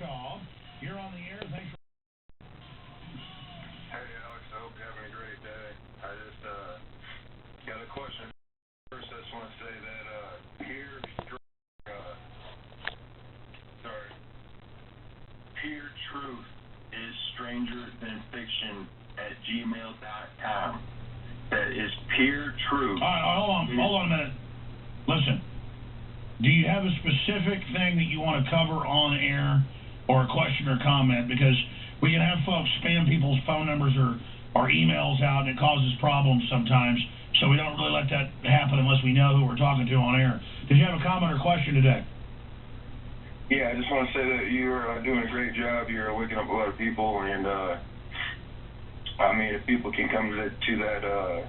Utah. You're on the air. Thanks for... Hey, Alex. I hope you're having a great day. I just got a question. First, I just want to say that Pure Truth is stranger than fiction at gmail.com. That is Pure Truth. All right, hold on a minute. Listen, do you have a specific thing that you want to cover on air, or a question or comment? Because we can have folks spam people's phone numbers or emails out, and it causes problems sometimes. So we don't really let that happen unless we know who we're talking to on air. Did you have a comment or question today? Yeah, I just want to say that you're doing a great job. You're waking up a lot of people, and I mean, if people can come to that, All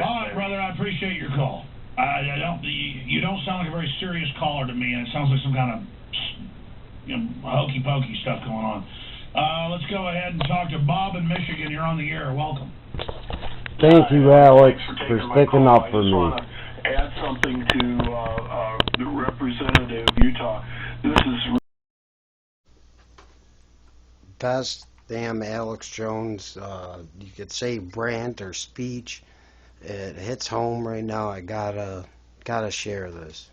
right, brother, I appreciate your call. You don't sound like a very serious caller to me, and it sounds like some kind of hokey pokey stuff going on. Let's go ahead and talk to Bob in Michigan. You're on the air. Welcome. Thank you, Alex, for sticking up for me. I just want to add something to the representative of Utah. This is Best damn Alex Jones, you could say rant or speech. It hits home right now. I gotta share this.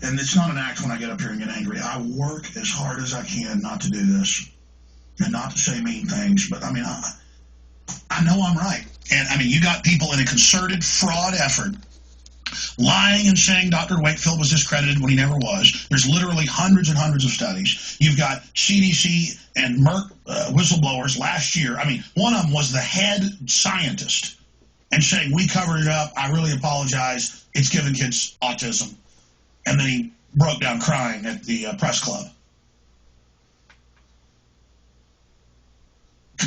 And it's not an act when I get up here and get angry. I work as hard as I can not to do this and not to say mean things. But, I mean, I know I'm right. And, I mean, you got people in a concerted fraud effort lying and saying Dr. Wakefield was discredited when he never was. There's literally hundreds and hundreds of studies. You've got CDC and Merck whistleblowers last year. I mean, one of them was the head scientist and saying, we covered it up. I really apologize. It's giving kids autism. And then he broke down crying at the press club.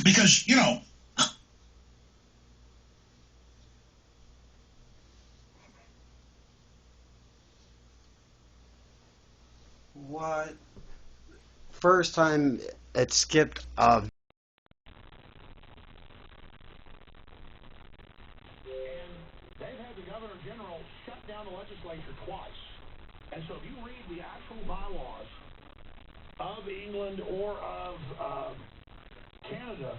Because, you know, What? First time it skipped And they've had the Governor General shut down the legislature twice. And so if you read the actual bylaws of England or of Canada,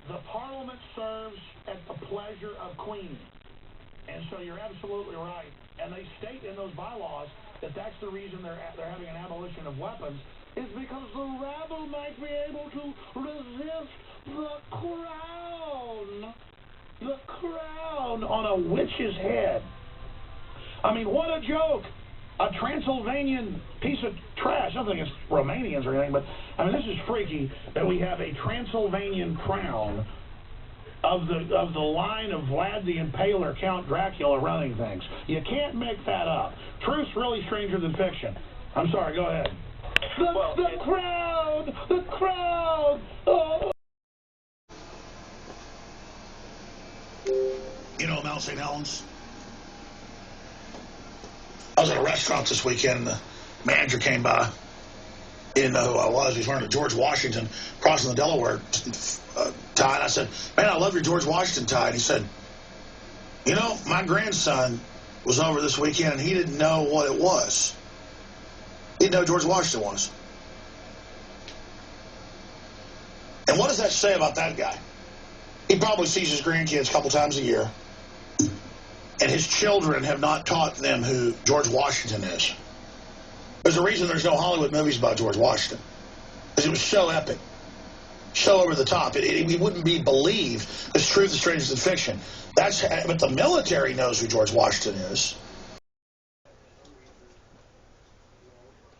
the Parliament serves at the pleasure of Queen. And so you're absolutely right. And they state in those bylaws that that's the reason they're having an abolition of weapons, is because the rabble might be able to resist the crown. The crown on a witch's head. I mean, what a joke. A Transylvanian piece of trash. Nothing against Romanians or anything, but I mean, this is freaky that we have a Transylvanian crown of the line of Vlad the Impaler, Count Dracula running things. You can't make that up. Truth's really stranger than fiction. I'm sorry, go ahead. The crowd! The crowd! Oh. you know Mount St. Helens? I was at a restaurant this weekend, and the manager came by. He didn't know who I was. He was wearing a George Washington crossing the Delaware tie. And I said, man, I love your George Washington tie. And he said, you know, my grandson was over this weekend, and he didn't know what it was. He didn't know who George Washington was. And what does that say about that guy? He probably sees his grandkids a couple times a year, and his children have not taught them who George Washington is. There's a reason there's no Hollywood movies about George Washington, because it was so epic, so over the top. It wouldn't be believed as truth is stranger than fiction. But the military knows who George Washington is.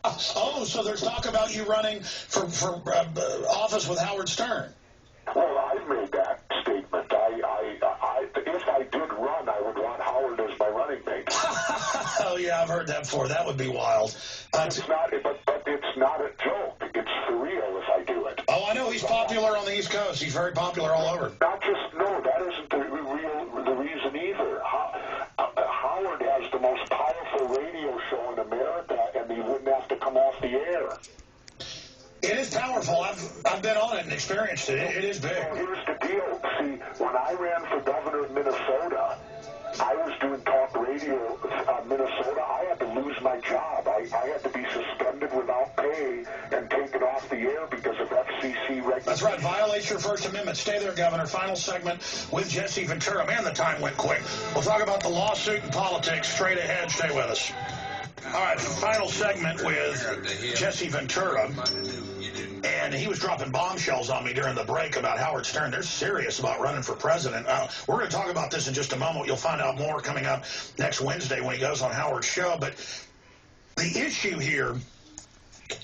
Oh, so there's talk about you running for office with Howard Stern. Well, I made that statement. If I did run, I would want Howard as my running mate. Oh, yeah, I've heard that before. That would be wild. It's not, but it's not a joke. It's for real if I do it. Oh, I know. He's popular on the East Coast. He's very popular all over. Not just, no, that isn't the reason either. Howard has the most powerful radio show in America, and he wouldn't have to come off the air. It is powerful. I've been on it and experienced it. It is big. Well, here's the deal. See, when I ran for governor of Minnesota, I was doing talk radio in Minnesota. I had to lose my job. I had to be suspended without pay and taken off the air because of FCC regulations. That's right. Violates your First Amendment. Stay there, Governor. Final segment with Jesse Ventura. Man, the time went quick. We'll talk about the lawsuit and politics straight ahead. Stay with us. All right, final segment with Jesse Ventura. And he was dropping bombshells on me during the break about Howard Stern. They're serious about running for president. We're going to talk about this in just a moment. You'll find out more coming up next Wednesday when he goes on Howard's show. But the issue here,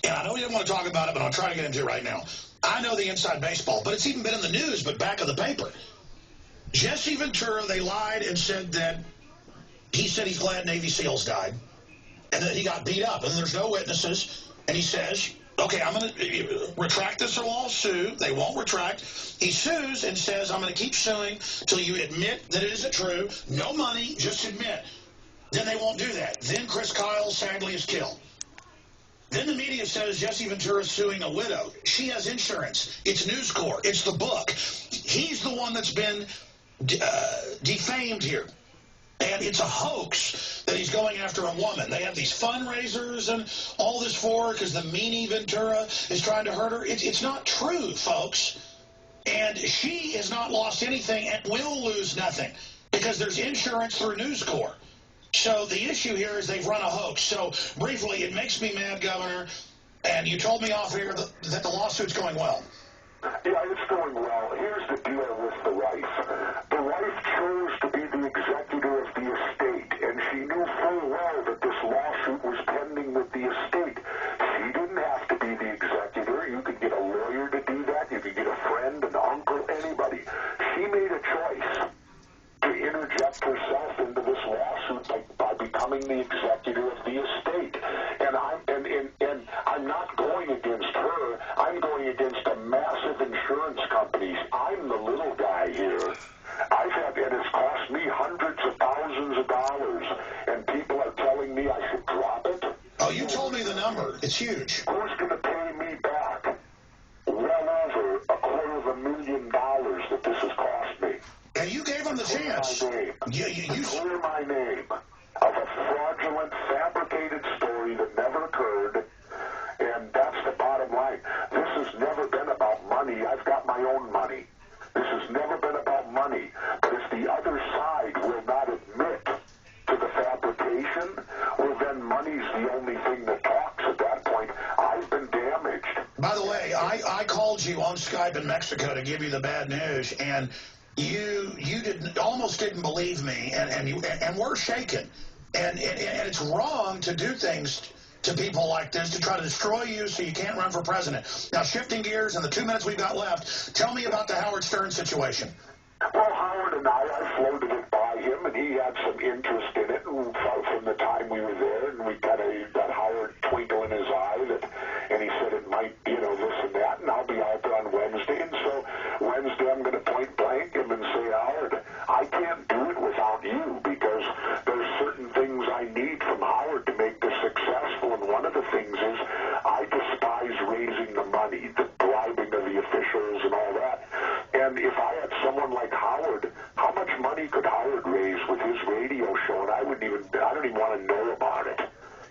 and I know you didn't want to talk about it, but I'll try to get into it right now. I know the inside baseball, but it's even been in the news, but back of the paper. Jesse Ventura, they lied and said that he said he's glad Navy SEALs died and that he got beat up, and there's no witnesses. And he says, okay, I'm going to retract this lawsuit. They won't retract. He sues and says, I'm going to keep suing till you admit that it isn't true. No money, just admit. Then they won't do that. Then Chris Kyle sadly is killed. Then the media says Jesse Ventura is suing a widow. She has insurance. It's News Corp. It's the book. He's the one that's been defamed here. And it's a hoax that he's going after a woman. They have these fundraisers and all this for her because the meanie Ventura is trying to hurt her. It's not true, folks. And she has not lost anything and will lose nothing because there's insurance through News Corp. So the issue here is they've run a hoax. So briefly, it makes me mad, Governor, and you told me off air that the lawsuit's going well. Yeah, it's going well. Here's the deal with the wife. The wife chose to be the executor of the estate, and she knew full well that this lawsuit was pending with the estate. She didn't have to be the executor. You could get a lawyer to do that. You could get a friend, an uncle, anybody. She made a choice to interject herself into this lawsuit by becoming the executor of the estate. And I'm not going against her. I'm going against a massive insurance companies. I'm the little guy here. And it's cost me hundreds of thousands of dollars, and people are telling me I should drop it. Oh, you told me the number. It's huge. Who's going to pay me back well over $250,000 that this has cost me? And you gave him the chance. You clear my name of a fraudulent, fabricated story that never occurred, and that's the bottom line. This has never been about money. I've got my own money. This has never been about money. But if the other side will not admit to the fabrication, well, then money's the only thing that talks at that point. I've been damaged. By the way, I called you on Skype in Mexico to give you the bad news, and you almost didn't believe me, and we're shaken. And it's wrong to do things to people like this to try to destroy you so you can't run for president. Now, shifting gears in the 2 minutes we've got left, tell me about the Howard Stern situation. Well, Howard and I floated it by him, and he had some interest in it from the time we were there, and we kind of got Howard twinkle in his eye, and he said it might, this and that, and I'll be out there on Wednesday, and so Wednesday I'm going to point blank him and say, Howard, I can't do it without you, because there's certain things I need from Howard to make this successful, and one of the things is I despise raising the money, the bribing of the officials and all that. And if I had someone like Howard, how much money could Howard raise with his radio show? And I don't even want to know about it.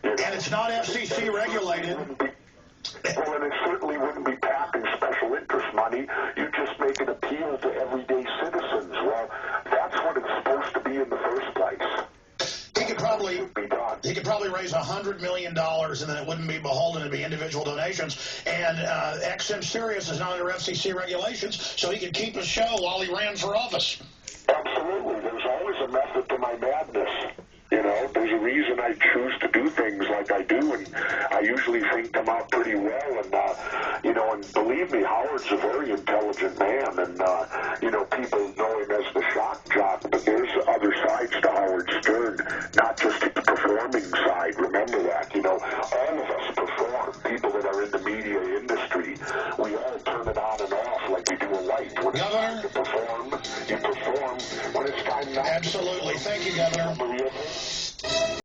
And it's not FCC regulated. Well, and it certainly wouldn't be packing special interest money. You just make an appeal to everyday citizens. Well, that's what it's supposed to be in the first place. He could probably raise $100 million, and then it wouldn't be beholden to be individual donations. And XM Sirius is not under FCC regulations, so he could keep his show while he ran for office. Absolutely. There's always a method to my madness. There's a reason I choose to do things like I do, and I usually think them out pretty well. And, and believe me, Howard's a very intelligent man, and, people know him as the shock jock, but there's other sides to Howard Stern, not just the performing side. Remember that, all of us perform. People that are in the media industry, we all turn it on and off like we do a light. When it's time to perform, you perform. When it's time not Absolutely. Thank you, Governor.